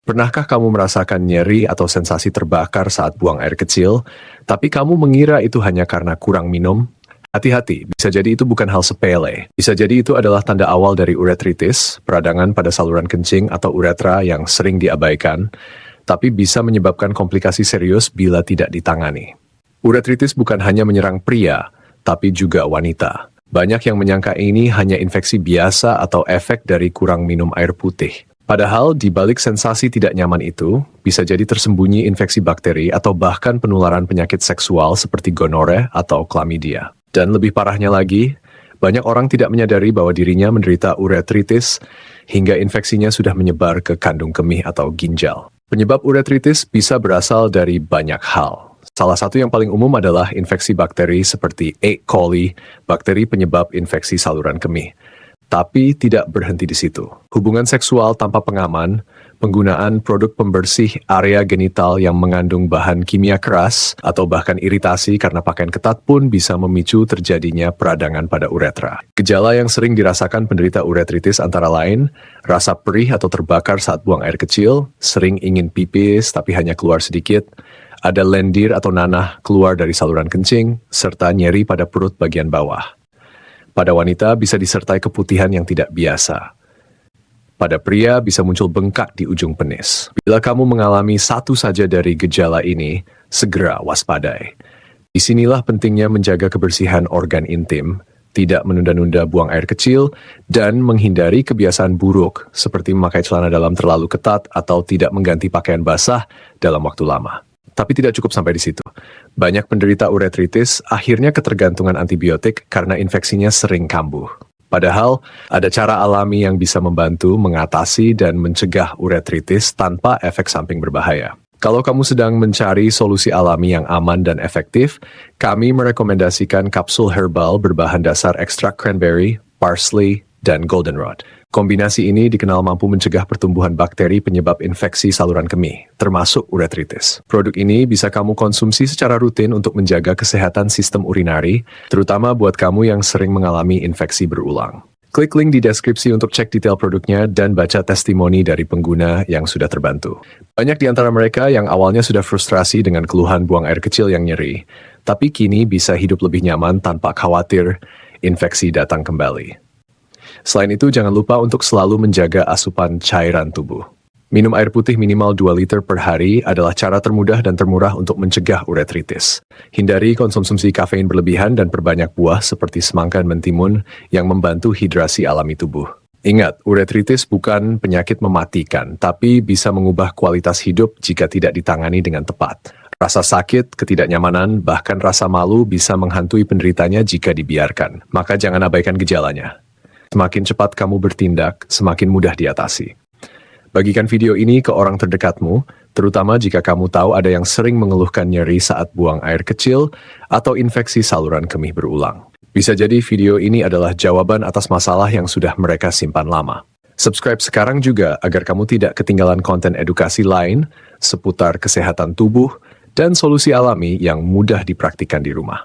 Pernahkah kamu merasakan nyeri atau sensasi terbakar saat buang air kecil, tapi kamu mengira itu hanya karena kurang minum? Hati-hati, bisa jadi itu bukan hal sepele. Bisa jadi itu adalah tanda awal dari uretritis, peradangan pada saluran kencing atau uretra yang sering diabaikan, tapi bisa menyebabkan komplikasi serius bila tidak ditangani. Uretritis bukan hanya menyerang pria, tapi juga wanita. Banyak yang menyangka ini hanya infeksi biasa atau efek dari kurang minum air putih. Padahal di balik sensasi tidak nyaman itu, bisa jadi tersembunyi infeksi bakteri atau bahkan penularan penyakit seksual seperti gonore atau chlamydia. Dan lebih parahnya lagi, banyak orang tidak menyadari bahwa dirinya menderita uretritis hingga infeksinya sudah menyebar ke kandung kemih atau ginjal. Penyebab uretritis bisa berasal dari banyak hal. Salah satu yang paling umum adalah infeksi bakteri seperti E. coli, bakteri penyebab infeksi saluran kemih. Tapi tidak berhenti di situ. Hubungan seksual tanpa pengaman, penggunaan produk pembersih area genital yang mengandung bahan kimia keras, atau bahkan iritasi karena pakaian ketat pun bisa memicu terjadinya peradangan pada uretra. Gejala yang sering dirasakan penderita uretritis antara lain, rasa perih atau terbakar saat buang air kecil, sering ingin pipis tapi hanya keluar sedikit, ada lendir atau nanah keluar dari saluran kencing, serta nyeri pada perut bagian bawah. Pada wanita bisa disertai keputihan yang tidak biasa. Pada pria bisa muncul bengkak di ujung penis. Bila kamu mengalami satu saja dari gejala ini, segera waspadai. Disinilah pentingnya menjaga kebersihan organ intim, tidak menunda-nunda buang air kecil, dan menghindari kebiasaan buruk seperti memakai celana dalam terlalu ketat atau tidak mengganti pakaian basah dalam waktu lama. Tapi tidak cukup sampai di situ. Banyak penderita uretritis akhirnya ketergantungan antibiotik karena infeksinya sering kambuh. Padahal, ada cara alami yang bisa membantu mengatasi dan mencegah uretritis tanpa efek samping berbahaya. Kalau kamu sedang mencari solusi alami yang aman dan efektif, kami merekomendasikan kapsul herbal berbahan dasar ekstrak cranberry, parsley, dan goldenrod. Kombinasi ini dikenal mampu mencegah pertumbuhan bakteri penyebab infeksi saluran kemih, termasuk uretritis. Produk ini bisa kamu konsumsi secara rutin untuk menjaga kesehatan sistem urinari, terutama buat kamu yang sering mengalami infeksi berulang. Klik link di deskripsi untuk cek detail produknya dan baca testimoni dari pengguna yang sudah terbantu. Banyak di antara mereka yang awalnya sudah frustrasi dengan keluhan buang air kecil yang nyeri, tapi kini bisa hidup lebih nyaman tanpa khawatir infeksi datang kembali. Selain itu, jangan lupa untuk selalu menjaga asupan cairan tubuh. Minum air putih minimal 2 liter per hari adalah cara termudah dan termurah untuk mencegah uretritis. Hindari konsumsi kafein berlebihan dan perbanyak buah seperti semangka dan mentimun yang membantu hidrasi alami tubuh. Ingat, uretritis bukan penyakit mematikan, tapi bisa mengubah kualitas hidup jika tidak ditangani dengan tepat. Rasa sakit, ketidaknyamanan, bahkan rasa malu bisa menghantui penderitanya jika dibiarkan. Maka jangan abaikan gejalanya. Semakin cepat kamu bertindak, semakin mudah diatasi. Bagikan video ini ke orang terdekatmu, terutama jika kamu tahu ada yang sering mengeluhkan nyeri saat buang air kecil atau infeksi saluran kemih berulang. Bisa jadi video ini adalah jawaban atas masalah yang sudah mereka simpan lama. Subscribe sekarang juga agar kamu tidak ketinggalan konten edukasi lain seputar kesehatan tubuh dan solusi alami yang mudah dipraktikkan di rumah.